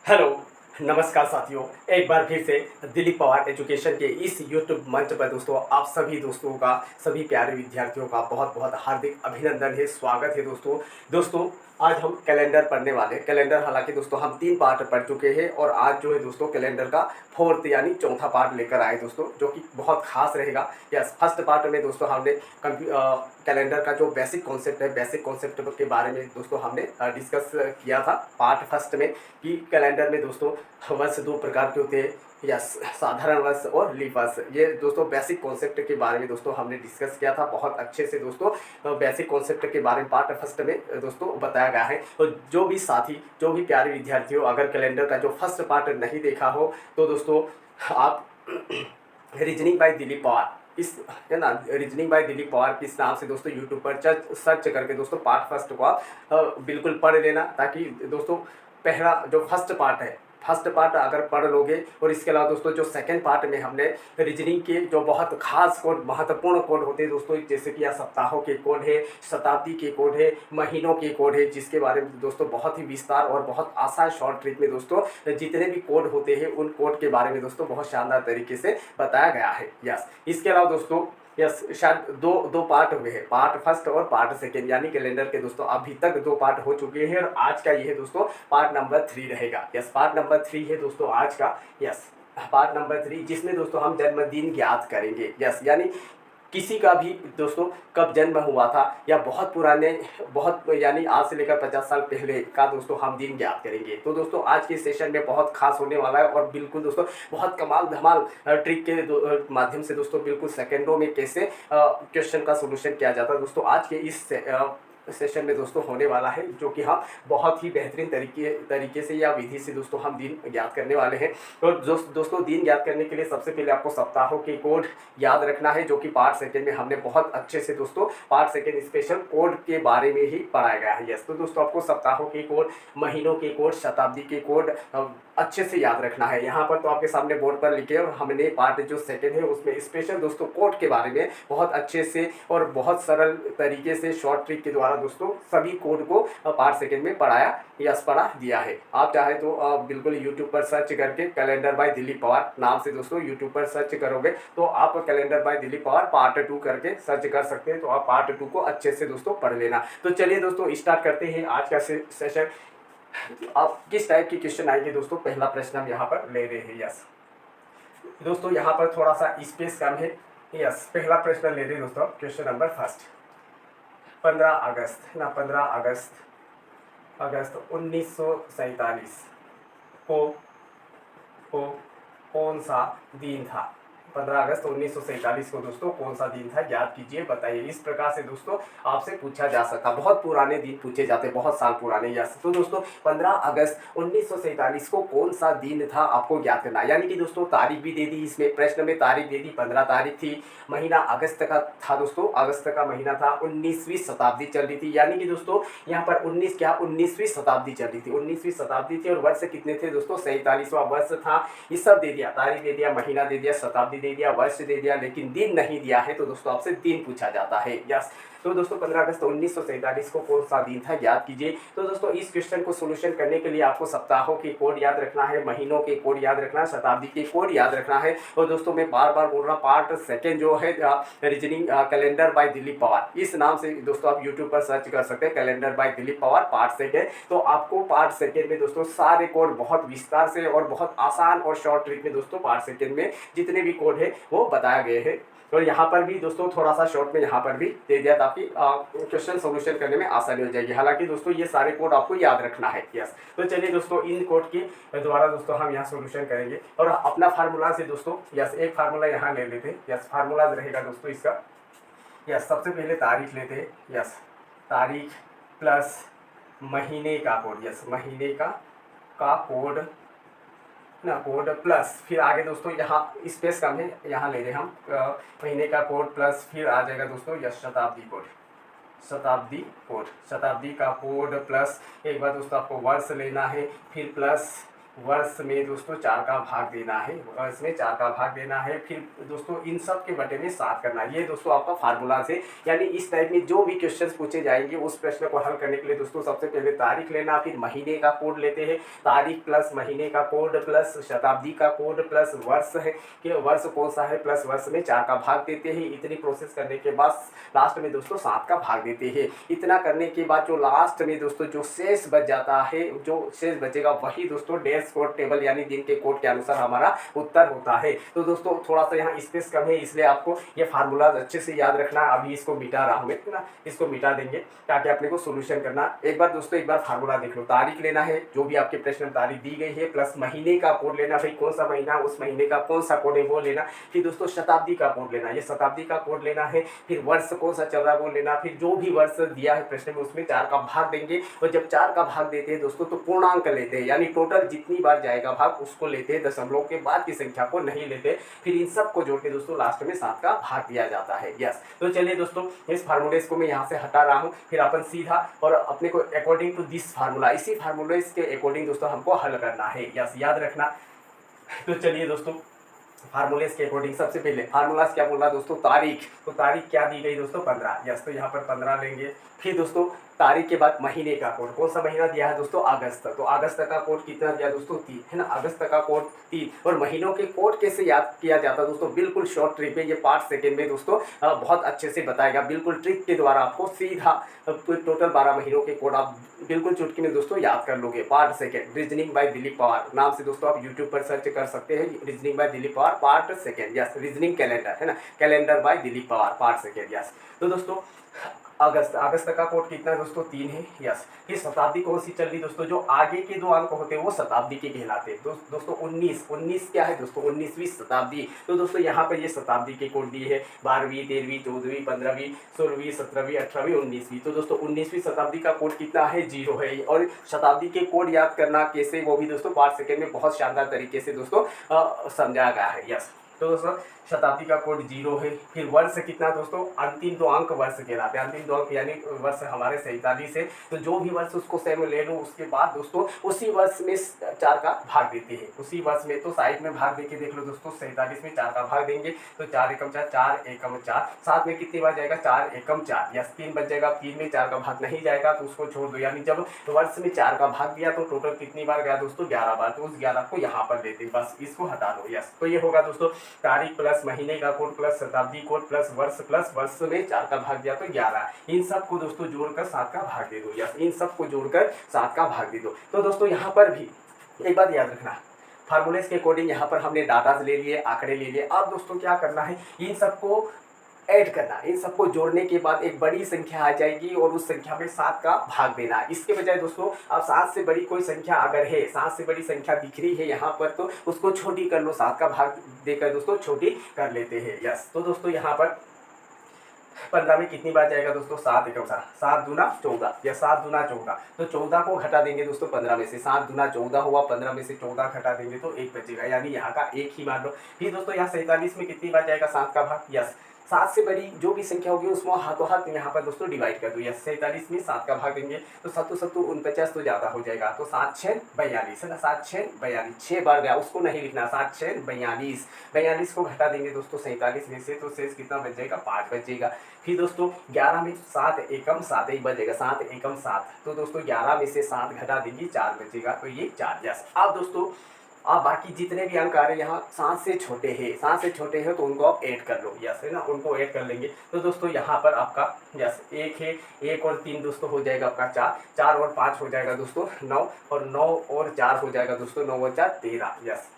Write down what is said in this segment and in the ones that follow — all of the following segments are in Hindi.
हेलो, नमस्कार साथियों। एक बार फिर से दिलीप पवार एजुकेशन के इस यूट्यूब मंच पर दोस्तों आप सभी दोस्तों का, सभी प्यारे विद्यार्थियों का बहुत बहुत हार्दिक अभिनंदन है, स्वागत है दोस्तों। दोस्तों आज हम कैलेंडर पढ़ने वाले हैं। कैलेंडर हालांकि दोस्तों हम 3 पार्ट पढ़ चुके हैं और आज जो है दोस्तों कैलेंडर का 4th यानी चौथा पार्ट लेकर आए दोस्तों, जो कि बहुत खास रहेगा। यस, फर्स्ट पार्ट में दोस्तों हमने कैलेंडर का जो बेसिक कॉन्सेप्ट है, बेसिक कॉन्सेप्ट के बारे में दोस्तों हमने डिस्कस किया था पार्ट फर्स्ट में, कि कैलेंडर में दोस्तों वर्ष 2 प्रकार के होते हैं, या साधारण वर्ष और लीप वर्ष। ये दोस्तों बेसिक कॉन्सेप्ट के बारे में दोस्तों हमने डिस्कस किया था बहुत अच्छे से दोस्तों। बेसिक कॉन्सेप्ट के बारे में पार्ट फर्स्ट में दोस्तों बताया गया है। और जो भी साथी, जो भी प्यारे विद्यार्थी हो, अगर कैलेंडर का जो फर्स्ट पार्ट नहीं देखा हो तो दोस्तों आप रीजनिंग बाय दिलीप पवार, इस है ना, रीजनिंग बाय दिलीप पवार किस नाम से दोस्तों यूट्यूब पर सर्च करके दोस्तों पार्ट फर्स्ट को आप बिल्कुल पढ़ लेना, ताकि दोस्तों पहला जो फर्स्ट पार्ट है, फर्स्ट पार्ट अगर पढ़ लोगे, और इसके अलावा दोस्तों जो सेकंड पार्ट में हमने रीजनिंग के जो बहुत खास कोड, महत्वपूर्ण कोड होते हैं दोस्तों, जैसे कि यह सप्ताहों के कोड है, शताब्दी के कोड है, महीनों के कोड है, जिसके बारे में दोस्तों बहुत ही विस्तार और बहुत आसान शॉर्ट ट्रिक में दोस्तों जितने भी कोड होते हैं उन कोड के बारे में दोस्तों बहुत शानदार तरीके से बताया गया है। यस, इसके अलावा दोस्तों यस, शायद दो पार्ट हुए हैं, पार्ट फर्स्ट और पार्ट सेकेंड, यानी कैलेंडर के दोस्तों अभी तक 2 पार्ट हो चुके हैं और आज का ये दोस्तों पार्ट नंबर 3 रहेगा। यस, पार्ट नंबर 3 है दोस्तों आज का। यस, पार्ट नंबर 3, जिसमें दोस्तों हम जन्मदिन ज्ञात करेंगे। यस, यानी किसी का भी दोस्तों कब जन्म हुआ था, या बहुत पुराने, बहुत यानी आज से लेकर 50 साल पहले का दोस्तों हम दिन ज्ञात करेंगे। तो दोस्तों आज के सेशन में बहुत खास होने वाला है, और बिल्कुल दोस्तों बहुत कमाल धमाल ट्रिक के माध्यम से दोस्तों बिल्कुल सेकेंडों में कैसे क्वेश्चन का सोल्यूशन किया जाता है दोस्तों आज के इस सेशन में दोस्तों होने वाला है, जो कि हम बहुत ही बेहतरीन तरीके से या विधि से दोस्तों हम दिन ज्ञात करने वाले हैं। तो दोस्तों दिन ज्ञात करने के लिए सबसे पहले आपको सप्ताहों के कोड याद रखना है, जो कि पार्ट सेकेंड में हमने बहुत अच्छे से दोस्तों पार्ट सेकेंड स्पेशल कोड के बारे में ही पढ़ाया गया है। यस, तो दोस्तों आपको सप्ताहों के कोड, महीनों के कोड, शताब्दी के कोड अच्छे से याद रखना है। यहाँ पर तो आपके सामने बोर्ड पर लिखे, और हमने पार्ट जो सेकंड है उसमें स्पेशल दोस्तों कोड के बारे में बहुत अच्छे से और बहुत सरल तरीके से शॉर्ट ट्रिक के द्वारा दोस्तों सभी कोड को पार्ट सेकंड में पढ़ा दिया है। आप चाहे तो बिल्कुल यूट्यूब पर सर्च करके कैलेंडर बाय दिलीप पवार नाम से दोस्तों यूट्यूब पर सर्च करोगे तो आप calendar by Dilip Pawar part 2 करके सर्च कर सकते हैं। तो आप पार्ट 2 को अच्छे से दोस्तों पढ़ लेना। तो चलिए दोस्तों स्टार्ट करते हैं आज का सेशन। आप किस टाइप के क्वेश्चन आएंगे दोस्तों, पहला प्रश्न हम यहाँ पर ले रहे हैं। यस दोस्तों, यहाँ पर थोड़ा सा स्पेस कम है। यस, पहला प्रश्न ले रहे हैं दोस्तों, क्वेश्चन नंबर फर्स्ट। 15 अगस्त ना, 15 अगस्त 1947 को कौन सा दिन था? 15 अगस्त 1947 को दोस्तों कौन सा दिन था, याद कीजिए, बताइए। इस प्रकार से दोस्तों आपसे पूछा जा सकता, बहुत पुराने दिन पूछे जाते, बहुत साल पुराने। यस, तो दोस्तों 15 अगस्त 1947 को कौन सा दिन था आपको याद करना, यानी कि दोस्तों तारीख भी दे दी, इसमें प्रश्न में तारीख दे दी, 15 तारीख थी, महीना अगस्त का था दोस्तों, अगस्त का महीना था, 19वीं शताब्दी चल रही थी, यानी कि दोस्तों यहाँ पर 19वीं शताब्दी चल रही थी, 19वीं शताब्दी थी, और वर्ष कितने थे दोस्तों? 47वां वर्ष था। ये सब दे दिया, तारीख दे दिया, महीना दे दिया, शताब्दी दे दिया, वर्ष दे दिया, लेकिन दिन नहीं दिया है, तो दोस्तों आपसे दिन पूछा जाता है। यस, तो दोस्तों 15 अगस्त 1947 को कौन सा दिन था, याद कीजिए। तो दोस्तों इस क्वेश्चन को सोल्यूशन करने के लिए आपको सप्ताहों के कोड याद रखना है, महीनों के कोड याद रखना है, शताब्दी के कोड याद रखना है। और दोस्तों मैं बार बार बोल रहा हूँ, पार्ट सेकेंड जो है reasoning calendar by Dilip Pawar, इस नाम से दोस्तों आप यूट्यूब पर सर्च कर सकते हैं, calendar by Dilip Pawar part second. तो आपको पार्ट सेकेंड में दोस्तों सारे कोड बहुत विस्तार से और बहुत आसान और शॉर्ट ट्रिक में दोस्तों पार्ट सेकेंड में जितने भी कोड है वो बताया गए हैं। और यहाँ पर भी दोस्तों थोड़ा सा शॉर्ट में यहाँ पर भी दे दिया, ताकि क्वेश्चन सोल्यूशन करने में आसानी हो जाएगी। हालांकि दोस्तों ये सारे कोड आपको याद रखना है। यस, तो चलिए दोस्तों इन कोड के द्वारा दोस्तों हम यहाँ सोल्यूशन करेंगे, और अपना फार्मूला से दोस्तों, यस एक फार्मूला यहाँ ले लेते हैं। यस, फार्मूला रहेगा दोस्तों इसका। यस, सबसे पहले तारीख लेते हैं। यस, तारीख प्लस महीने का कोड। यस, महीने का कोड ना, कोड प्लस फिर आगे दोस्तों यहाँ स्पेस कम है, यहाँ ले रहे हम महीने का कोड प्लस फिर आ जाएगा दोस्तों यस शताब्दी कोड, शताब्दी का कोड प्लस एक बार दोस्तों आपको वर्ष लेना है, फिर प्लस वर्ष में दोस्तों 4 का भाग देना है, वर्ष में 4 का भाग देना है। फिर दोस्तों इन सब के बटे में 7 करना है। ये दोस्तों आपका फार्मूला से, यानी इस टाइप में जो भी क्वेश्चंस पूछे जाएंगे उस प्रश्न को हल करने के लिए दोस्तों सबसे पहले तारीख लेना, फिर महीने का कोड लेते हैं, तारीख प्लस महीने का कोड प्लस शताब्दी का कोड प्लस वर्ष है कि वर्ष कौन सा है प्लस वर्ष में 4 का भाग देते हैं। इतनी प्रोसेस करने के बाद लास्ट में दोस्तों 7 का भाग देते हैं। इतना करने के बाद जो लास्ट में दोस्तों जो शेष बच जाता है, जो शेष बचेगा वही दोस्तों डैश कोड टेबल यानी दिन के कोड के अनुसार हमारा उत्तर होता है। तो दोस्तों थोड़ा सा यहाँ स्पेस कम है, इसलिए आपको ये फार्मूला अच्छे से याद रखना। अभी इसको मिटा रहा हूँ ना, इसको मिटा देंगे ताकि अपने को सोल्यूशन करना। एक बार दोस्तों एक बार फार्मूला देख लो। तारीख लेना है, जो भी आपके प्रश्न में तारीख दी गई है, प्लस महीने का कोड लेना, भाई कौन सा महीना उस महीने का कौन सा कोड है वो लेना। फिर दोस्तों शताब्दी का कोड लेना, ये शताब्दी का कोड लेना है। फिर वर्ष कौन सा चल रहा है वो लेना। फिर जो भी वर्ष दिया है प्रश्न में उसमें 4 का भाग देंगे, और जब 4 का भाग देते हैं दोस्तों तो पूर्णांक लेते हैं, यानी टोटल जितनी बार जाएगा भाग उसको लेते हैं, दशमलव के बाद की संख्या को नहीं लेते। फिर इन सब को जोड़ के दोस्तों लास्ट में 7 का भाग दिया जाता है। यस, तो चलिए दोस्तों इस फार्मूले को मैं यहाँ से हटा रहा हूँ। फिर अपन सीधा और अपने को अकॉर्डिंग टू दिस फार्मूला, इसी फार्मूले के अकॉर्डिंग दोस्तों हमको हल करना है। यस, याद रखना। तो चलिए दोस्तों फार्मूलेस के अकॉर्डिंग सबसे पहले फार्मूलास क्या बोला दोस्तों, तारीख। तो तारीख क्या दी गई दोस्तों 15। यस, तो यहाँ पर 15 लेंगे। फिर दोस्तों तारीख के बाद महीने का कोड, कौन सा महीना दिया है दोस्तों, अगस्त। तो अगस्त का कोड कितना दिया दोस्तों 3 है ना, अगस्त का कोड 3। और महीनों के कोड कैसे याद किया जाता है दोस्तों, बिल्कुल शॉर्ट ट्रिक में, ये 5 सेकेंड में दोस्तों बहुत अच्छे से बताएगा, बिल्कुल ट्रिक के द्वारा आपको सीधा टोटल 12 महीनों के कोड आप बिल्कुल चुटकी में दोस्तों याद कर लोगे। 5 second, reasoning by Dilip Pawar नाम से दोस्तों आप यूट्यूब पर सर्च कर सकते हैं, reasoning by Dilip Pawar 5 second. Yes, reasoning calendar है ना, calendar by Dilip Pawar 5 second. Yes, तो दोस्तों अगस्त का कोड कितना है दोस्तों 3 है। यस, ये शताब्दी कौन सी चल रही दोस्तों, जो आगे के 2 अंक होते हैं वो शताब्दी के कहलाते हैं। दोस्तों 19 क्या है दोस्तों, 19वीं शताब्दी। तो दोस्तों यहाँ पर ये शताब्दी के कोड दिए है, 12वीं 13वीं 14वीं 15वीं 16वीं 17वीं 18वीं 19वीं। तो दोस्तों 19वीं शताब्दी का कोड कितना है, 0 है। और शताब्दी के कोड याद करना कैसे, वो भी दोस्तों 5 सेकेंड में बहुत शानदार तरीके से दोस्तों समझाया गया है। यस, तो दोस्तों शताब्दी का कोड 0 है। फिर वर्ष कितना दोस्तों, अंतिम 2 अंक वर्ष कहलाते हैं, अंतिम 2 अंक यानी वर्ष हमारे 47 है। तो जो भी वर्ष उसको सेम ले लो, उसके बाद दोस्तों उसी वर्ष में 4 का भाग देते हैं, उसी वर्ष में। तो साइड में भाग देके देख लो दोस्तों, 47 में 4 का भाग देंगे तो 4 एकम 4, 4 एकम 4, 7 में कितनी बार जाएगा, 4 एकम 4। यस, 3 बच जाएगा, 3 में 4 का भाग नहीं जाएगा तो उसको छोड़ दो। यानी जब वर्ष में 4 का भाग दिया तो टोटल कितनी बार गया दोस्तों, 11 बार। तो उस 11 को यहाँ पर देते, बस इसको हटा दो। यस, तो ये होगा दोस्तों तारीख प्लस महीने का कोड प्लस शताब्दी कोड प्लस वर्ष में 4 का भाग दिया तो 11। इन सब को दोस्तों जोड़कर 7 का भाग दे दो। यस, इन सब को जोड़कर 7 का भाग दे दो। तो दोस्तों यहाँ पर भी एक बात याद रखना, फार्मूलेस के अकॉर्डिंग यहाँ पर हमने डाटा ले लिए, आंकड़े ले लिए। अब दोस्तों क्या करना है, इन सबको ऐड करना, इन सबको जोड़ने के बाद एक बड़ी संख्या आ जाएगी और उस संख्या में 7 का भाग देना। इसके बजाय दोस्तों अब 7 से बड़ी कोई संख्या अगर है, 7 से बड़ी संख्या दिख रही है यहाँ पर, तो उसको छोटी कर लो, 7 का भाग देकर दोस्तों छोटी कर लेते हैं। यस, तो दोस्तों यहाँ पर 15 में कितनी बार जाएगा दोस्तों, 7 एकम 7, 7 दूना 14 या 7 दूना 14। तो 14 को घटा देंगे दोस्तों 15 में से, 7 दूना 14 हुआ, 15 में से 14 घटा देंगे तो 1 बचेगा, यानी यहाँ का 1 ही मान लो। फिर दोस्तों यहाँ 47 में कितनी बार जाएगा 7 का भाग। यस, 7 से बड़ी जो भी संख्या होगी उसको हाथों हाथ यहाँ पर दोस्तों डिवाइड कर दो। यस, 47 में 7 का भाग देंगे तो 7 7 49 तो ज़्यादा हो जाएगा, तो 7 6 42 है ना, 7 6 42, 6 बार गया, उसको नहीं लिखना, 7 6 42, 42 को घटा देंगे दोस्तों 47 में से, तो शेष कितना बच जाएगा, 5 बचेगा। फिर दोस्तों 11 में 7 एकम 7 ही बचेगा, 7 एकम 7। तो दोस्तों 11 में से 7 घटा देंगे, 4 बचेगा, तो ये 4। यस, अब दोस्तों आप बाकी जितने भी अंक आ रहे हैं यहाँ 7 से छोटे हैं, 7 से छोटे हैं तो उनको आप ऐड कर लो। यस, है ना, उनको ऐड कर लेंगे। तो दोस्तों यहाँ पर आपका यस 1 है, 1 और 3 दोस्तों हो जाएगा आपका 4, 4 और 5 हो जाएगा दोस्तों 9, और 9 और 4 हो जाएगा दोस्तों 9 और 4 13। यस,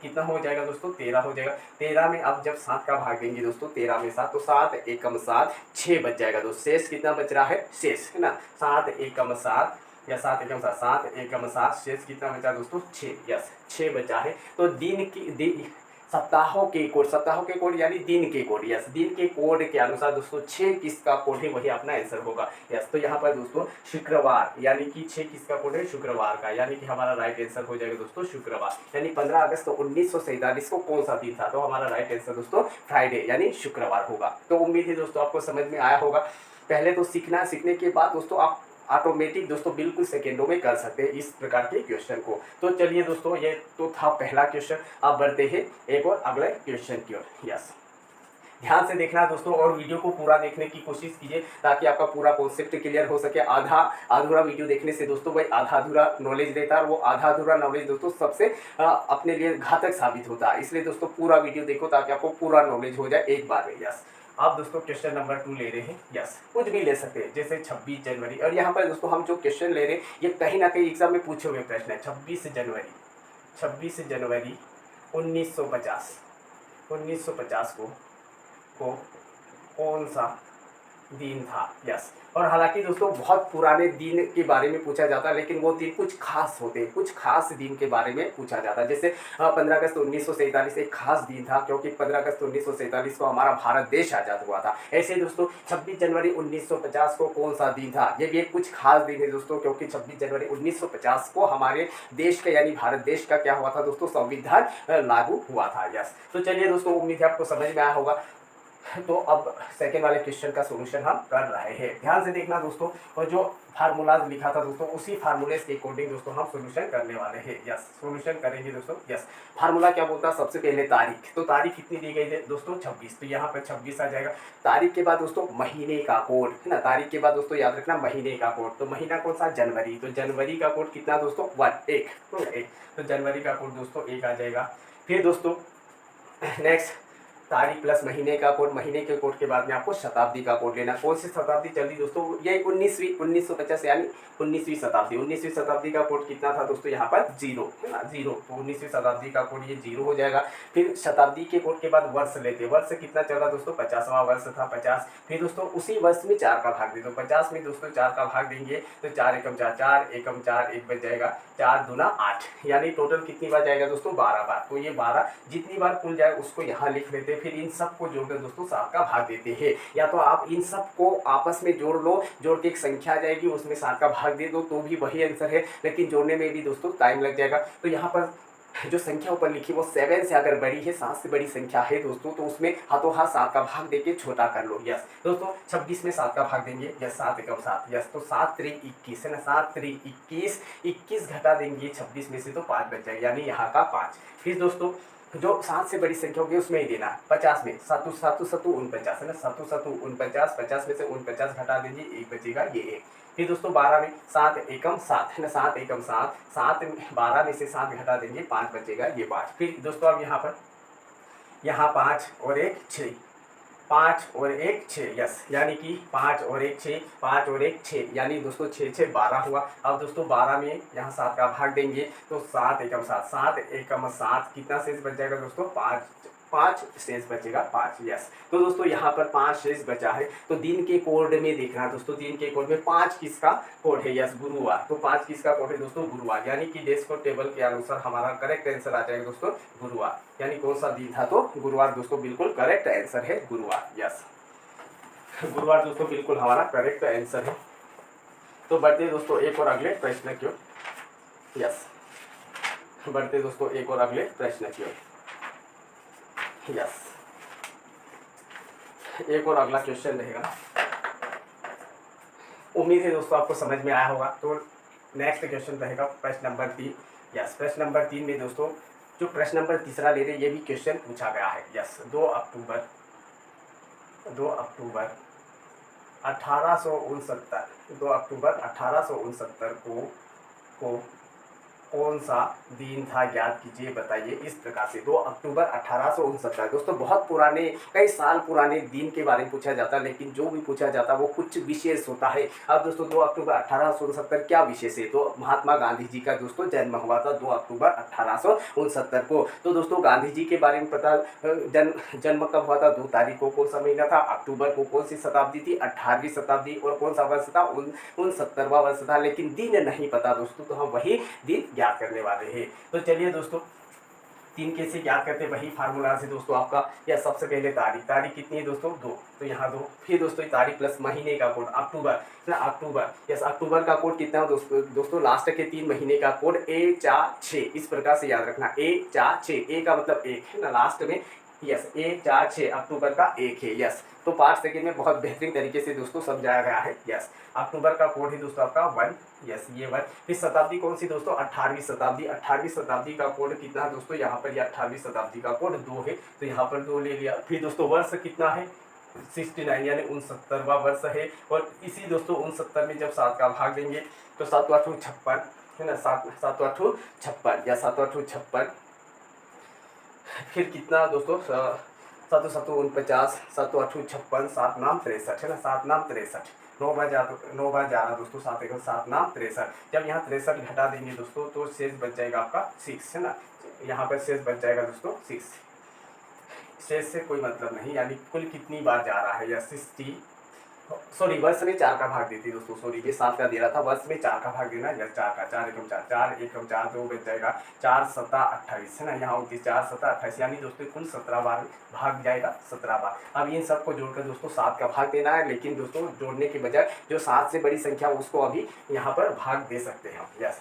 कितना हो जाएगा दोस्तों, 13 हो जाएगा। 13 में अब जब 7 का भाग देंगे दोस्तों 13 में 7, तो 7 एकम 7, 6 बच जाएगा दोस्तों। शेष कितना बच रहा है, शेष है ना 7 एकम 7 या 7 एकम 7, 7 एकम 7, शेष कितना बचा दोस्तों 6। यस, 6 बचा है। तो सप्ताहों के कोड यानी दिन के कोड। यस, दिन के कोड के अनुसार दोस्तों 6 किसका कोड है वही अपना आंसर होगा। यस, तो यहाँ पर दोस्तों शुक्रवार, यानी कि 6 किसका कोड है, शुक्रवार का, यानी कि हमारा राइट आंसर हो जाएगा दोस्तों शुक्रवार। यानी 15 अगस्त 1947 को कौन सा दिन था, तो हमारा राइट आंसर दोस्तों फ्राइडे यानी शुक्रवार होगा। तो उम्मीद है दोस्तों आपको समझ में आया होगा। पहले तो सीखने के बाद दोस्तों आप ऑटोमेटिक दोस्तों बिल्कुल सेकेंडों में कर सकते हैं इस प्रकार के क्वेश्चन को। तो चलिए दोस्तों, ये तो था पहला क्वेश्चन। अब बढ़ते हैं एक और अगले क्वेश्चन की ओर। यस, ध्यान से देखना दोस्तों और वीडियो को पूरा देखने की कोशिश कीजिए ताकि आपका पूरा कॉन्सेप्ट क्लियर हो सके। आधा अधूरा वीडियो देखने से दोस्तों भाई आधा अधूरा नॉलेज रहता है, और वो आधा अधूरा नॉलेज दोस्तों सबसे अपने लिए घातक साबित होता है। इसलिए दोस्तों पूरा वीडियो देखो ताकि आपको पूरा नॉलेज हो जाए एक बार में। यस, आप दोस्तों क्वेश्चन नंबर 2 ले रहे हैं। यस, कुछ भी ले सकते हैं, जैसे 26 जनवरी। और यहाँ पर दोस्तों हम जो क्वेश्चन ले रहे हैं ये कहीं ना कहीं एग्जाम में पूछे हुए प्रश्न है। 26 जनवरी 1950 को कौन सा दिन था। यस, और हालांकि दोस्तों बहुत पुराने दिन के बारे में पूछा जाता है, लेकिन वो दिन कुछ खास होते हैं, कुछ खास दिन के बारे में पूछा जाता है। जैसे 15 अगस्त 1947 एक खास दिन था, क्योंकि 15 अगस्त 1947 को हमारा भारत देश आज़ाद हुआ था। ऐसे दोस्तों 26 जनवरी 1950 को कौन सा दिन था, ये भी एक कुछ खास दिन है दोस्तों, क्योंकि 26 जनवरी 1950 को हमारे देश का यानी भारत देश का क्या हुआ था दोस्तों, संविधान लागू हुआ था। यस, तो चलिए दोस्तों, उम्मीद है आपको समझ में आया होगा। तो अब सेकेंड वाले क्वेश्चन का सोल्यूशन हम कर रहे हैं। ध्यान से देखना दोस्तों, और जो फार्मूलाज लिखा था दोस्तों उसी फार्मूले के अकॉर्डिंग दोस्तों हम सोल्यूशन करने वाले हैं। यस, सोल्यूशन करेंगे दोस्तों। यस, फार्मूला क्या बोलता है, सबसे पहले तारीख। तो तारीख कितनी दी गई है दोस्तों, 26। तो यहाँ पर 26 आ जाएगा। तारीख के बाद दोस्तों महीने का कोड है ना, तारीख के बाद दोस्तों याद रखना महीने का कोड। तो महीना कौन सा, जनवरी। तो जनवरी का कोड कितना दोस्तों, 1 तो जनवरी का कोड दोस्तों 1 आ जाएगा। फिर दोस्तों नेक्स्ट तारीख प्लस महीने का कोड, महीने के कोड के बाद में आपको शताब्दी का कोड लेना। कौन सी शताब्दी चल रही दोस्तों, ये 1950 यानी 19वीं शताब्दी। 19वीं शताब्दी का कोड कितना था दोस्तों, यहाँ पर 0 है ना, 0। तो 19वीं शताब्दी का कोड ये 0 हो जाएगा। फिर शताब्दी के कोड के बाद वर्ष लेते, वर्ष कितना चल रहा दोस्तों, 50वां वर्ष था, 50। फिर दोस्तों उसी वर्ष में 4 का भाग दे दो, 50 में दोस्तों 4 का भाग देंगे तो 4 एकम 4, 4 एकम 4, 1 बच जाएगा, 4 दूना 8, यानी टोटल कितनी बार जाएगा दोस्तों, 12 बार। तो ये 12 जितनी बार कुल जाए उसको यहाँ लिख लेते, फिर इन सबको जोड़कर दोस्तों 7 का भाग देते हैं। या तो आप इन सबको आपस में जोड़ लो, जोड़ के एक संख्या आ जाएगी उसमें 7 का भाग दे दो तो भी वही आंसर है, लेकिन जोड़ने में भी दोस्तों टाइम लग जाएगा। तो यहाँ पर जो संख्या ऊपर लिखी वो 7 से अगर बड़ी है, 7 से बड़ी संख्या है दोस्तों, तो उसमें हाथों हाथ 7 का भाग देके छोटा कर लो। यस दोस्तों, 26 में 7 का भाग देंगे, यस 7 एकम 7, यस तो 7 3 21 है ना, 7 3 21, 21 घटा देंगे 26 में से तो 5 बच जाएगा, यानी यहाँ का 5। फिर दोस्तों जो 7 से बड़ी संख्या होगी उसमें ही देना, 50 में 7 7 7 49 है ना, 7 7 49, 50 में से 49 घटा दीजिए, 1 बचेगा, ये 1। फिर दोस्तों 12 में 7 एकम 7 है ना, 7 एकम 7, 12 में से 7 घटा देंगे, 5 बचेगा, ये 5। फिर दोस्तों अब यहाँ 5 और 1 6, 5 और 1 6, यस यानी कि 5 और 1 6, 5 और 1 6, यानी दोस्तों 6 6 12 हुआ। अब दोस्तों 12 में यहाँ 7 का भाग देंगे तो 7 एकम 7, 7 एकम 7 कितना शेष बच जाएगा दोस्तों, 5 शेष बचेगा, 5। यस तो दोस्तों यहाँ पर 5 शेष बचा है। तो दिन के कोड में देखना दोस्तों, दिन के कोड में 5 किसका कोड है, यस गुरुवार। तो 5 किसका कोड है दोस्तों, गुरुवार, यानी कि डेज कोड टेबल के अनुसार हमारा करेक्ट आंसर आ जाएगा दोस्तों गुरुवार। यानी कौन सा दिन था, तो गुरुवार दोस्तों बिल्कुल करेक्ट आंसर है गुरुवार। यस गुरुवार दोस्तों बिल्कुल हमारा करेक्ट आंसर है। तो बढ़ते दोस्तों एक और अगले प्रश्न की ओर। यस बढ़ते दोस्तों एक और अगले प्रश्न की ओर। यस एक और अगला क्वेश्चन रहेगा, उम्मीद है दोस्तों आपको समझ में आया होगा। तो नेक्स्ट क्वेश्चन रहेगा प्रश्न नंबर 3। यस प्रश्न नंबर 3 में दोस्तों जो प्रश्न नंबर तीसरा ले रहे ये भी क्वेश्चन पूछा गया है। यस 2 अक्टूबर 1869 को कौन सा दिन था, ज्ञात कीजिए, बताइए। इस प्रकार से 2 अक्टूबर 1869 दोस्तों बहुत पुराने, कई साल पुराने दिन के बारे में पूछा जाता है, लेकिन जो भी पूछा जाता है वो कुछ विशेष होता है। अब दोस्तों 2 अक्टूबर 1869 क्या विशेष है, तो महात्मा गांधी जी का दोस्तों जन्म हुआ था 2 अक्टूबर 1869 को। तो दोस्तों गांधी जी के बारे में पता, जन्म कब हुआ था, 2 तारीख को, कौन सा महीना था, अक्टूबर को, कौन सी शताब्दी थी, 18वीं शताब्दी, और कौन सा वर्ष था, 69वां वर्ष था, लेकिन दिन नहीं पता दोस्तों, तो हम वही दिन ज्ञात करने वाले हैं। तो चलिए दोस्तों दिन कैसे ज्ञात करते हैं, वही फार्मूला से दोस्तों आपका। या सबसे पहले तारीख कितनी है दोस्तों, 2, तो यहाँ 2। फिर दोस्तों तारीख प्लस महीने का कोड अक्टूबर ना, अक्टूबर, यस अक्टूबर का कोड कितना है दोस्तों लास्ट के 3 महीने का कोड A 4 6, इस प्रकार से याद रखना A 4 6, A का मतलब 1 है ना, लास्ट में यस 1 4 6 अक्टूबर का 1 है। यस तो पार्ट सेकंड में बहुत बेहतरीन तरीके से दोस्तों समझाया गया है। यस अक्टूबर का कोड है दोस्तों आपका 1। यस ये 1। फिर शताब्दी कौन सी दोस्तों? 18वीं शताब्दी। 18वीं शताब्दी का कोड कितना है दोस्तों? यहाँ पर ये 18वीं शताब्दी का कोड 2 है, तो यहाँ पर 2 ले लिया। फिर दोस्तों वर्ष कितना है? 69 यानी 69वां वर्ष है। और इसी दोस्तों 69 में जब 7 का भाग देंगे तो 7 8 56 है ना, 7 7 8 56 या 7 8 56। फिर कितना दोस्तों? 7 7 49, 7 8 56, 7 नाम 63 है ना, 7 नाम 63। 9 बार 11 दोस्तों, 7 1 7 नाम 63। जब यहाँ 63 घटा देंगे दोस्तों तो शेष बच जाएगा आपका 6 है ना, यहाँ पर शेष बच जाएगा दोस्तों 6। शेष से कोई मतलब नहीं, यानी कुल कितनी बार जा रहा है? या 60 सॉरी वर्ष में 4 का भाग देती दोस्तों, सॉरी ये 7 का दे रहा था, वर्ष में 4 का भाग देना। या 4 का 4 एकम 4 4 एकम 4 2 बच जाएगा 4 7 28 है ना, यहाँ 29 4 7 28 यानी दोस्तों कुल 17 बार भाग जाएगा, 17 बार। अब इन सबको जोड़कर दोस्तों 7 का भाग देना है, लेकिन दोस्तों जोड़ने के बजाय जो 7 से बड़ी संख्या उसको अभी यहाँ पर भाग दे सकते हैं हम। यस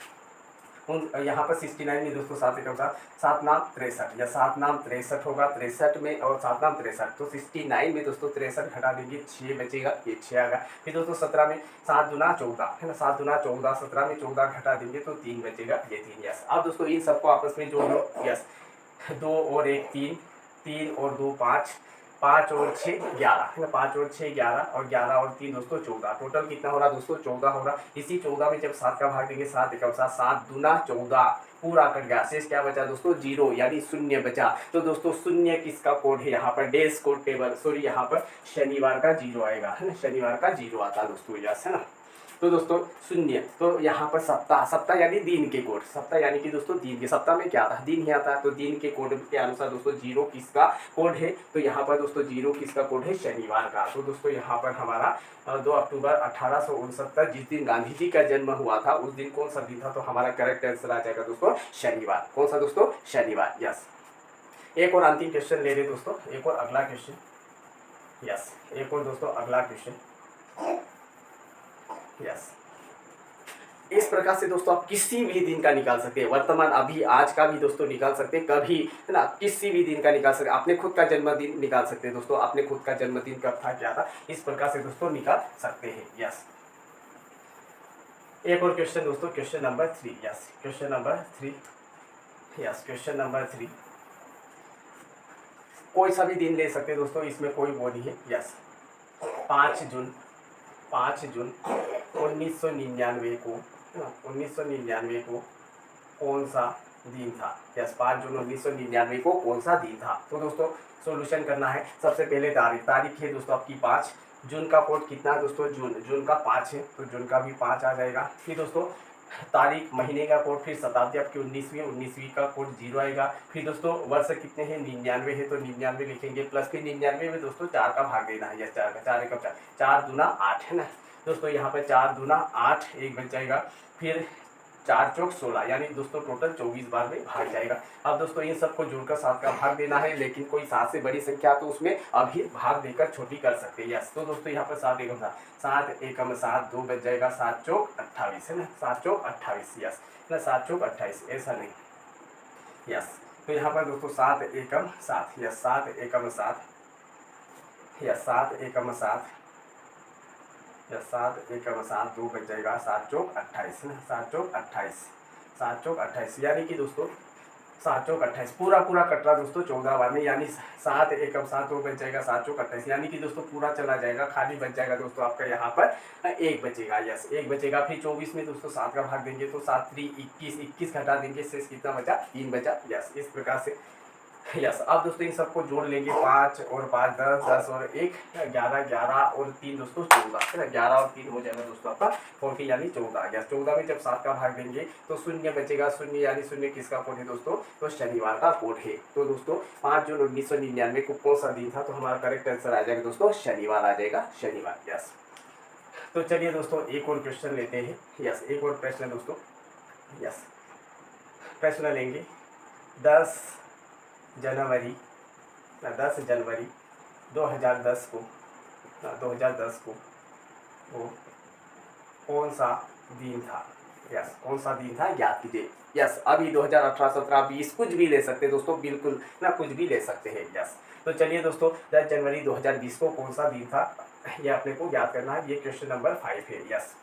यहाँ पर 69 में दोस्तों 7 एकम 7, 7 नाम 63 या 7 नाम 63 होगा 63 में, और 7 नाम 63 तो 69 में दोस्तों 63 घटा देंगे 6 बचेगा, ये 6 आ गया। फिर दोस्तों 17 में 7 दूना 14 है ना, 7 दूना 14, 17 में 14 घटा देंगे तो 3 बचेगा, ये 3। यस अब दोस्तों इन सबको आपस में जोड़ लो। यस 2 और 1 3, 3 और 2 5, 5 और 6 11 है ना, 5 और 6 11, और 11 और 3 दोस्तों 14। टोटल कितना हो रहा दोस्तों? 14 हो रहा। इसी 14 में जब 7 का भाग देंगे 7 एकम 7, 7 दूना 14 पूरा कट गया, शेष क्या बचा दोस्तों? 0 यानी शून्य बचा। तो दोस्तों शून्य किसका कोड है? यहाँ पर डेज कोड टेबल, सॉरी यहाँ पर शनिवार का 0 आएगा है ना, शनिवार का 0 आता है दोस्तों। यस है ना, तो दोस्तों शून्य, तो यहाँ पर सप्ताह, सप्ताह यानी दिन के कोड, सप्ताह यानी कि दोस्तों दिन के, सप्ताह में क्या आता है? दिन ही आता है, तो दिन के कोड के अनुसार दोस्तों 0 किसका कोड है? तो यहाँ पर दोस्तों 0 किसका कोड है? शनिवार का। तो दोस्तों यहाँ पर हमारा 2 अक्टूबर 1869 जिस दिन गांधी जी का जन्म हुआ था उस दिन कौन सा दिन था? तो हमारा करेक्ट आंसर आ जाएगा दोस्तों शनिवार। कौन सा दोस्तों? शनिवार। यस एक और अंतिम क्वेश्चन ले रहे दोस्तों, एक और अगला क्वेश्चन। यस एक और दोस्तों अगला क्वेश्चन। यस इस प्रकार से दोस्तों आप किसी भी दिन का निकाल सकते हैं, वर्तमान अभी आज का भी दोस्तों निकाल सकते हैं, कभी है ना, किसी भी दिन का निकाल सकते हैं। अपने खुद का जन्मदिन निकाल सकते हैं दोस्तों, अपने खुद का जन्मदिन कब था, क्या था, इस प्रकार से दोस्तों निकाल सकते हैं। यस एक और क्वेश्चन दोस्तों, question number 3। Yes question number 3। Yes question number 3 कोई सा भी दिन ले सकते हैं दोस्तों, इसमें कोई वो नहीं है। यस 5 जून 1999 को 1999 को कौन सा दिन था? यस 5 जून 1999 को कौन सा दिन था? तो दोस्तों सॉल्यूशन करना है। सबसे पहले तारीख है दोस्तों आपकी 5। जून का कोड कितना है दोस्तों? जून का 5 है, तो जून का भी 5 आ जाएगा। फिर दोस्तों तारीख, महीने का कोड, फिर शताब्दी आपकी 19वीं का कोड 0 आएगा। फिर दोस्तों वर्ष कितने हैं? 99 है, तो 99 लिखेंगे, प्लस फिर 99 में दोस्तों 4 का भाग देना है। यस 4 का, 4 एकम 4, 4 दूना 8 है ना दोस्तों, यहाँ पर 4 दूना 8, एक बच जाएगा। फिर 4 चौक 16 यानी दोस्तों टोटल 24 बार में भाग जाएगा। अब दोस्तों इन सबको जोड़कर 7 का भाग देना है, लेकिन कोई 7 से बड़ी संख्या तो उसमें अभी भाग देकर छोटी कर सकते हैं। यस तो दोस्तों यहाँ पर 7 एकम 7, 7 एकम 7, 2 बच जाएगा, 7 चौक 28 है ना, 7 चौक 28। यस ना 7 चौक 28, ऐसा नहीं। यस तो यहाँ पर दोस्तों 7 एकम 7, यस 7 एकम 7, यस 7 एकम 7, या 7 एकम 7, 2 बच जाएगा, 7 चौक 28 है ना, 7 चौक 28, 7 चौक 28 यानी कि दोस्तों 7 चौक 28 पूरा कट रहा दोस्तों 14 बार में, यानी 7 एकम 7, 2 बच जाएगा, 7 चौक 28 यानी कि दोस्तों पूरा चला जाएगा, खाली बच जाएगा दोस्तों आपका यहाँ पर 1 बचेगा। यस 1 बचेगा। फिर 24 में दोस्तों 7 का भाग देंगे तो 7 3 21, 21 घटा देंगे, शेष कितना बचा? 3 बचा। यस इस प्रकार से। यस अब दोस्तों इन सबको जोड़ लेंगे, 5 और 5 10, 10 और 1 11, 11 और 3 दोस्तों 14 है ना, 11 और 3 हो जाएगा दोस्तों आपका 40 यानी 14। यस 14 में जब 7 का भाग देंगे तो शून्य बचेगा, शून्य यानी शून्य किसका कोड है दोस्तों? तो शनिवार का कोड है। तो दोस्तों 5 जून 1999 को कौन सा दिन था? तो हमारा करेक्ट आंसर आ जाएगा दोस्तों शनिवार आ जाएगा, शनिवार। यस तो चलिए दोस्तों एक और क्वेश्चन लेते हैं। यस एक और प्रश्न दोस्तों। यस प्रश्न लेंगे 10 जनवरी 2010 को 2010 को वो कौन सा दिन था? यस, कौन सा दिन था याद कीजिए। यस, अभी 2018, 17, 20 कुछ भी ले सकते हैं दोस्तों, बिल्कुल ना, कुछ भी ले सकते हैं। यस, तो चलिए दोस्तों, 10 जनवरी 2020 को कौन सा दिन था, ये अपने को याद करना है। ये क्वेश्चन नंबर 5 है। यस,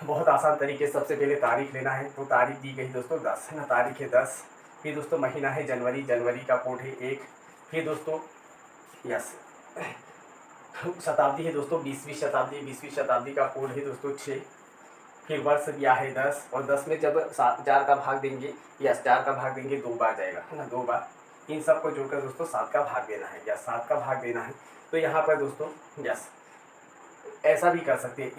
बहुत आसान तरीके से सबसे पहले तारीख लेना है। तो तारीख दी गई दोस्तों 10 है ना, तारीख है 10। फिर दोस्तों महीना है जनवरी, जनवरी का कोड है 1। फिर दोस्तों यस, शताब्दी है दोस्तों 20वीं शताब्दी, 20वीं शताब्दी का कोड है दोस्तों 6। फिर वर्ष दिया है 10, और 10 में जब 4 का भाग देंगे, यस 4 का भाग देंगे 2 बार जाएगा है ना, 2 बार। इन सबको जोड़कर दोस्तों 7 का भाग देना है, या 7 का भाग देना है। तो यहाँ पर दोस्तों यस, ऐसा भी कर सकते हैं,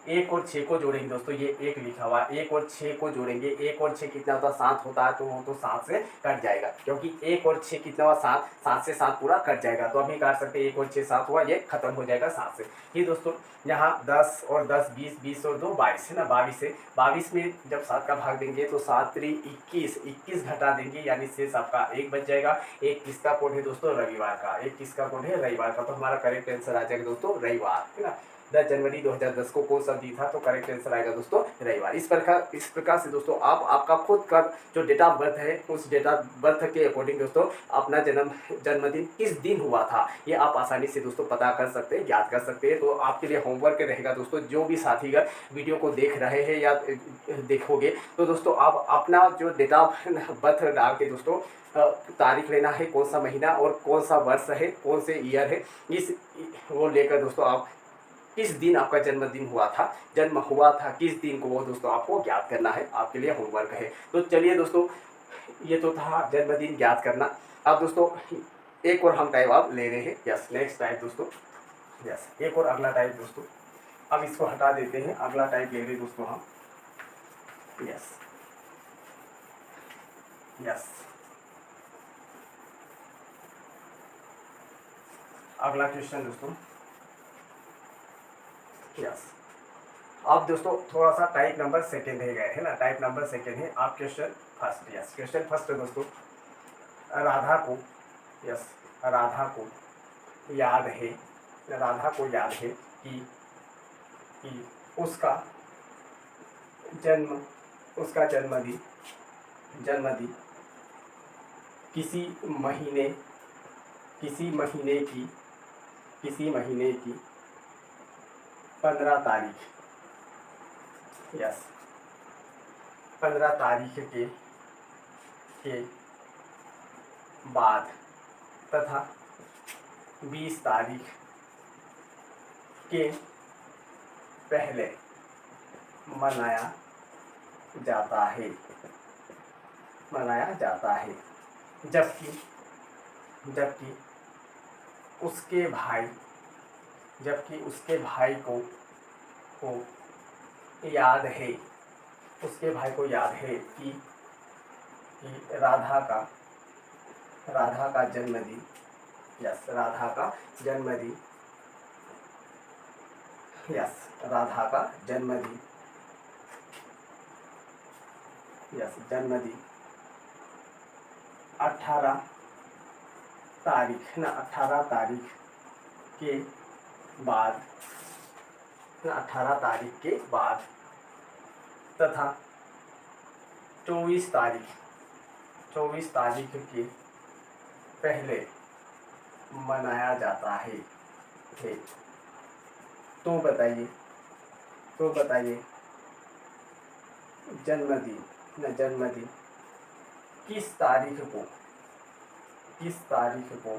एक और 6 को जोड़ेंगे दोस्तों, ये 1 लिखा हुआ, 1 और 6 को जोड़ेंगे। 1 और 6 कितना होता है, 7 होता है, तो वो तो 7 से कट जाएगा, क्योंकि 1 और 6 कितना हुआ, 7, 7 से 7 पूरा कट जाएगा। तो अभी काट सकते हैं, 1 और 6 7 हुआ, ये खत्म हो जाएगा 7 से। ये दोस्तों यहाँ 10 और 10 20, 20 और 2 22 है ना, 22 है। 22 में जब 7 का भाग देंगे तो 7 3 21, 21 घटा देंगे, यानी शेष आपका 1 बच जाएगा। एक किसका कोड है दोस्तों, रविवार का, एक किसका कोड है, रविवार का। तो हमारा करेक्ट आंसर आ जाएगा दोस्तों रविवार, है ना। 10 जनवरी 2010 को कौन सा दिन था, तो करेक्ट आंसर आएगा दोस्तों रविवार। इस प्रकार से दोस्तों आप आपका खुद का जो डेट ऑफ बर्थ है, उस डेट ऑफ बर्थ के अकॉर्डिंग दोस्तों अपना जन्मदिन किस दिन हुआ था, ये आप आसानी से दोस्तों पता कर सकते हैं, याद कर सकते हैं। तो आपके लिए होमवर्क रहेगा दोस्तों, जो भी साथीगण वीडियो को देख रहे हैं या देखोगे, तो दोस्तों आप अपना जो डेट ऑफ बर्थ डाल के दोस्तों तारीख लेना है, कौन सा महीना और कौन सा वर्ष है, कौन से ईयर है, इस वो लेकर दोस्तों आप किस दिन आपका जन्मदिन हुआ था, जन्म हुआ था किस दिन को, वो दोस्तों आपको याद करना है, आपके लिए होमवर्क है। तो चलिए दोस्तों, ये तो था जन्मदिन याद करना। अब दोस्तों एक और हम टाइप आप ले रहे हैं। यस, नेक्स्ट टाइप दोस्तों, यस एक और अगला टाइप दोस्तों, अब इसको हटा देते हैं, अगला टाइप ले रहे दोस्तों हम। यस यस, अगला क्वेश्चन दोस्तों। यस, अब दोस्तों थोड़ा सा टाइप नंबर सेकेंड है ना, टाइप नंबर सेकेंड है। आप question first, yes question first है दोस्तों। राधा को, यस राधा को याद है, राधा को याद है कि उसका जन्म, उसका जन्मदिन किसी महीने, किसी महीने की 15 तारीख, यस 15 तारीख के बाद तथा 20 तारीख के पहले मनाया जाता है, जबकि उसके भाई को याद है, उसके भाई को याद है कि राधा का जन्मदिन, यस राधा का जन्मदिन, यस राधा का जन्मदिन, यस जन्मदिन 18 तारीख ना, 18 तारीख के बाद, 18 तारीख के बाद तथा 24 तारीख के पहले मनाया जाता है। तो बताइए जन्मदिन किस तारीख को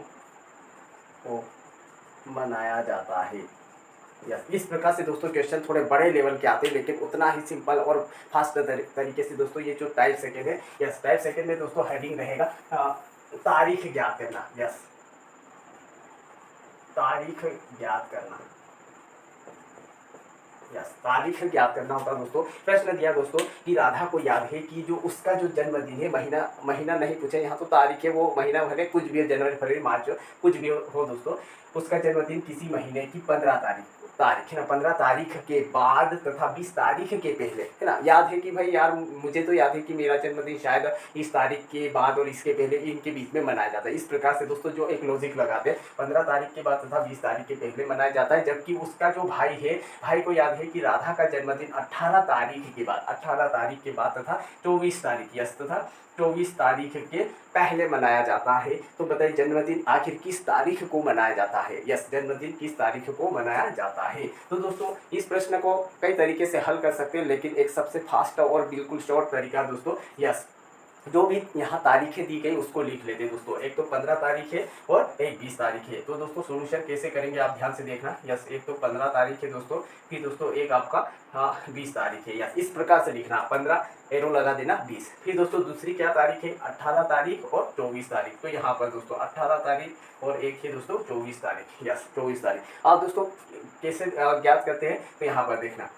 मनाया जाता है। यस, इस प्रकार से दोस्तों क्वेश्चन थोड़े बड़े लेवल के आते हैं, लेकिन उतना ही सिंपल और फास्ट तरीके से दोस्तों ये जो टाइप सेकेंड है, यस टाइप सेकेंड में दोस्तों हेडिंग रहेगा तारीख ज्ञात करना। यस, तारीख ज्ञात करना, यस तारीख ज्ञात करना होता है दोस्तों। प्रश्न दिया दोस्तों कि राधा को याद है कि जो उसका जो जन्मदिन है, महीना नहीं पूछा यहाँ, तो तारीख है, वो महीना भले कुछ भी, जनवरी फरवरी मार्च कुछ भी हो दोस्तों, उसका जन्मदिन किसी महीने की 15 तारीख को, तारीख है ना, 15 तारीख के बाद तथा 20 तारीख के पहले, है ना। याद है कि भाई यार मुझे तो याद है कि मेरा जन्मदिन शायद इस तारीख के बाद और इसके पहले इनके बीच में मनाया जाता है। इस प्रकार से दोस्तों जो एक लॉजिक लगाते हैं, 15 तारीख के बाद तथा 20 तारीख के पहले मनाया जाता है, जबकि उसका जो भाई है, भाई को याद है कि राधा का जन्मदिन 18 तारीख के बाद, 18 तारीख के बाद तथा 24 तारीख यस तथा 24 तारीख के पहले मनाया जाता है। तो बताइए जन्मदिन आखिर किस तारीख को मनाया जाता है? यस, जन्मदिन किस तारीख को मनाया जाता है? तो दोस्तों इस प्रश्न को कई तरीके से हल कर सकते हैं, लेकिन एक सबसे फास्ट और बिल्कुल शॉर्ट तरीका दोस्तों, यस, जो भी यहाँ तारीखें दी गई उसको लिख लेते हैं दोस्तों। एक तो 15 तारीख है और एक 20 तारीख है। तो दोस्तों सोल्यूशन कैसे करेंगे आप ध्यान से देखना। यस, एक तो 15 तारीख है दोस्तों, फिर दोस्तों एक आपका 20 तारीख है। यस, इस प्रकार से लिखना, 15 एरो लगा देना, 20। फिर दोस्तों दूसरी क्या तारीख है? 18 तारीख और 24 तारीख। तो यहाँ पर दोस्तों 18 तारीख और एक है दोस्तों 24 तारीख। यस, 24 तारीख। आप दोस्तों कैसे ज्ञात करते हैं? तो यहाँ पर देखना,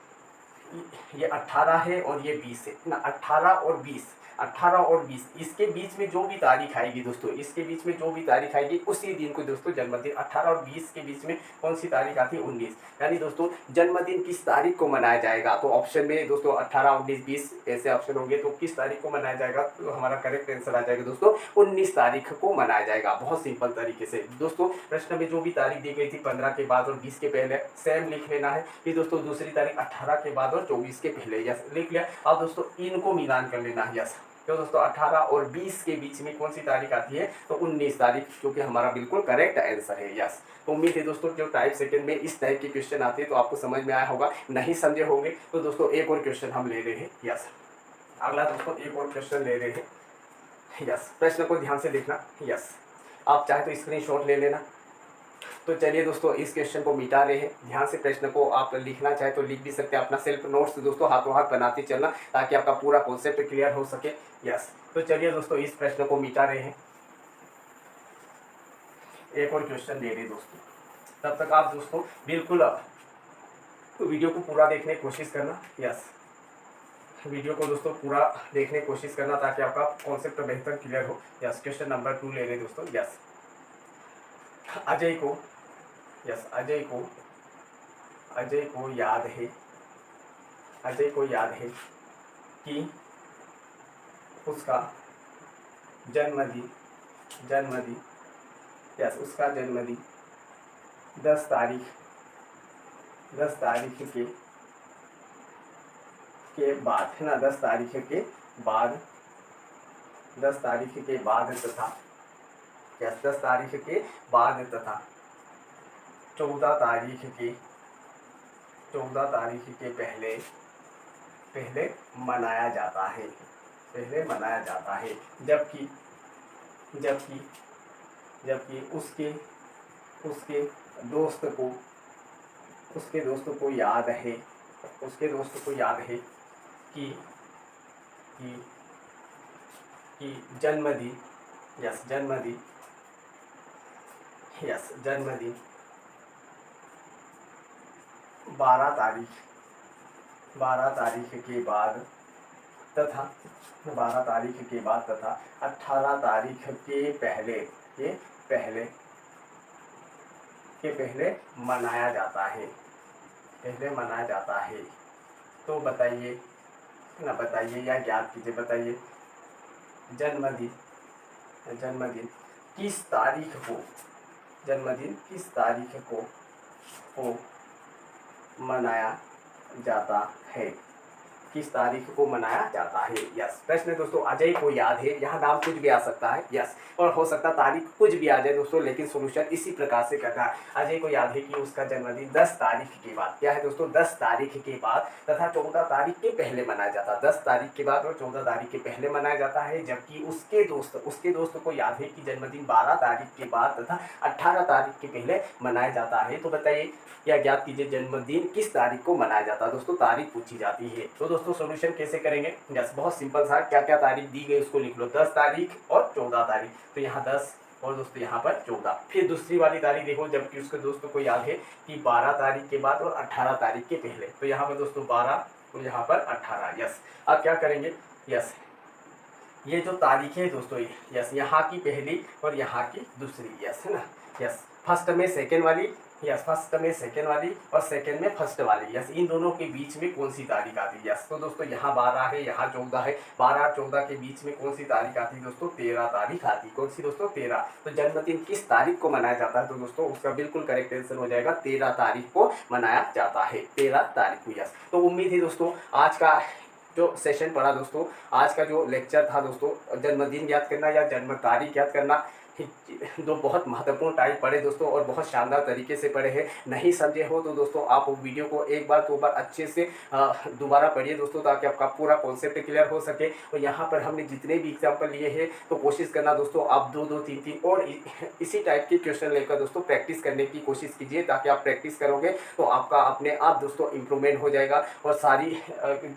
ये 18 है और ये 20 है ना, 18 और 20, 18 और 20, इसके बीच में जो भी तारीख आएगी दोस्तों, इसके बीच में जो भी तारीख आएगी उसी दिन को दोस्तों जन्मदिन। 18 और 20 के बीच में कौन सी तारीख आती है? 19। यानी दोस्तों जन्मदिन किस तारीख को मनाया जाएगा? तो ऑप्शन में दोस्तों 18, 19, 20 ऐसे ऑप्शन होंगे, तो किस तारीख को मनाया जाएगा? तो हमारा करेक्ट आंसर आ जाएगा दोस्तों 19 तारीख को मनाया जाएगा। बहुत सिंपल तरीके से दोस्तों, प्रश्न में जो भी तारीख दी गई थी 15 के बाद और 20 के पहले सेम लिख लेना है। फिर दोस्तों दूसरी तारीख 18 के बाद और 24 के पहले, यस लिख लिया। अब दोस्तों इनको मिलान कर लेना, यस। तो दोस्तों 18 और 20 के बीच में कौन सी तारीख आती है? तो 19 तारीख, जो कि हमारा बिल्कुल करेक्ट आंसर है। यस, तो उम्मीद है दोस्तों जो टाइप सेकंड में इस टाइप के क्वेश्चन आते हैं तो आपको समझ में आया होगा। नहीं समझे होंगे तो दोस्तों एक और क्वेश्चन हम ले रहे हैं। यस, अगला दोस्तों एक और क्वेश्चन ले रहे हैं। यस, प्रश्न को ध्यान से देखना। यस, आप चाहे तो स्क्रीनशॉट ले लेना। तो चलिए दोस्तों इस क्वेश्चन को मिटा रहे हैं। ध्यान से प्रश्न को आप लिखना चाहे तो लिख भी सकते हैं। अपना सेल्फ नोट्स दोस्तों हाथों हाथ बनाते चलना, ताकि आपका पूरा कॉन्सेप्ट क्लियर हो सके। यस, तो चलिए दोस्तों इस प्रश्न को मिटा रहे हैं। एक और क्वेश्चन ले रहे हैं दोस्तों। तब तक आप दोस्तों बिल्कुल वीडियो को पूरा देखने की कोशिश करना। यस, वीडियो को दोस्तों पूरा देखने की कोशिश करना, ताकि आपका कॉन्सेप्ट बेहतर क्लियर हो। यस, क्वेश्चन नंबर 2 ले रहे हैं दोस्तों। यस, अजय को, यस अजय को याद है, अजय को याद है कि उसका जन्मदिन, यस उसका जन्मदिन 10 तारीख के बाद, है ना, 10 तारीख के बाद, 10 तारीख के बाद तथा, यस 10 तारीख के बाद तथा 14 तारीख के पहले मनाया जाता है, जबकि उसके दोस्त को याद है कि जन्मदिन, यस जन्मदिन 12 तारीख के बाद तथा 12 तारीख के बाद तथा 18 तारीख के पहले मनाया जाता है। तो बताइए ना, बताइए या ज्ञात कीजिए, बताइए जन्मदिन किस तारीख को मनाया जाता है, किस तारीख को मनाया जाता है। यस, प्रश्न दोस्तों अजय को याद है, यहाँ नाम कुछ भी आ सकता है। यस, और हो सकता तारीख कुछ भी आ जाए दोस्तों, लेकिन सोल्यूशन इसी प्रकार से करना है। अजय को याद है कि उसका जन्मदिन 10 तारीख के बाद, क्या है दोस्तों 10 तारीख के बाद तथा 14 तारीख के पहले मनाया जाता है। 10 तारीख के बाद और 14 तारीख के पहले मनाया जाता है, जबकि उसके दोस्त को याद है कि जन्मदिन 12 तारीख के बाद तथा 18 तारीख के पहले मनाया जाता है। तो बताइए या ज्ञात कीजिए जन्मदिन किस तारीख को मनाया जाता है। दोस्तों तारीख पूछी जाती है। तो दोस्तों सॉल्यूशन कैसे करेंगे? यस, बहुत सिंपल सा, क्या क्या तारीख दी गई उसको लिख लो, 10 तारीख और 14 तारीख। तो यहाँ 10 और दोस्तों यहाँ पर 14। फिर दूसरी वाली तारीख देखो, जबकि उसके दोस्तों को याद है कि 12 तारीख के बाद और 18 तारीख के पहले। तो यहाँ पर दोस्तों 12 और यहाँ पर 18। यस, अब क्या करेंगे? यस, ये जो तारीख है दोस्तों, यस यहाँ की पहली और यहाँ की दूसरी, यस है ना। यस, फर्स्ट में सेकेंड वाली यस, फर्स्ट में सेकेंड वाली और सेकेंड में फर्स्ट वाली, यस, इन दोनों के बीच में कौन सी तारीख आती है। यस, तो दोस्तों यहाँ 12 है, यहाँ 14 है, 12 और 14 के बीच में कौन सी तारीख आती है दोस्तों, 13 तारीख आती है। कौन सी दोस्तों, 13। तो जन्मदिन किस तारीख को मनाया जाता है, तो दोस्तों उसका बिल्कुल करेक्ट आंसर हो जाएगा 13 तारीख को मनाया जाता है, 13 तारीख को। यस, तो उम्मीद है दोस्तों आज का जो सेशन पढ़ा दोस्तों, आज का जो लेक्चर था दोस्तों, जन्मदिन याद करना या जन्म तारीख याद करना, दो बहुत महत्वपूर्ण टाइप पढ़े दोस्तों और बहुत शानदार तरीके से पढ़े हैं। नहीं समझे हो तो दोस्तों आप वीडियो को एक बार दो बार अच्छे से दोबारा पढ़िए दोस्तों, ताकि आपका पूरा कॉन्सेप्ट क्लियर हो सके। और यहाँ पर हमने जितने भी एग्जाम्पल लिए हैं तो कोशिश करना दोस्तों आप दो दो तीन तीन और इसी टाइप के क्वेश्चन लेकर दोस्तों प्रैक्टिस करने की कोशिश कीजिए, ताकि आप प्रैक्टिस करोगे तो आपका अपने आप दोस्तों इम्प्रूवमेंट हो जाएगा और सारी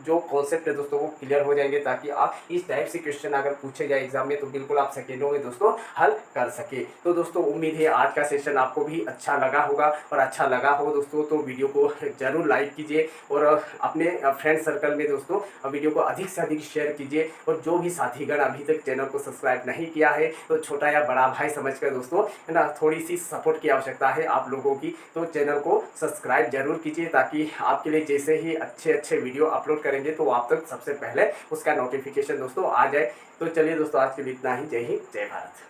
जो कॉन्सेप्ट है दोस्तों वो क्लियर हो जाएंगे, ताकि आप इस टाइप से क्वेश्चन अगर पूछे जाए एग्जाम में तो बिल्कुल आप सेकेंडों में दोस्तों हल कर सके। तो दोस्तों उम्मीद है आज का सेशन आपको भी अच्छा लगा होगा, और अच्छा लगा हो दोस्तों तो वीडियो को जरूर लाइक कीजिए और अपने फ्रेंड सर्कल में दोस्तों वीडियो को अधिक से अधिक शेयर कीजिए। और जो भी साथीगण अभी तक चैनल को सब्सक्राइब नहीं किया है तो छोटा या बड़ा भाई समझकर दोस्तों है ना, थोड़ी सी सपोर्ट की आवश्यकता है आप लोगों की, तो चैनल को सब्सक्राइब जरूर कीजिए, ताकि आपके लिए जैसे ही अच्छे अच्छे वीडियो अपलोड करेंगे तो आप तक सबसे पहले उसका नोटिफिकेशन दोस्तों आ जाए। तो चलिए दोस्तों आज के लिए इतना ही। जय हिंद, जय भारत।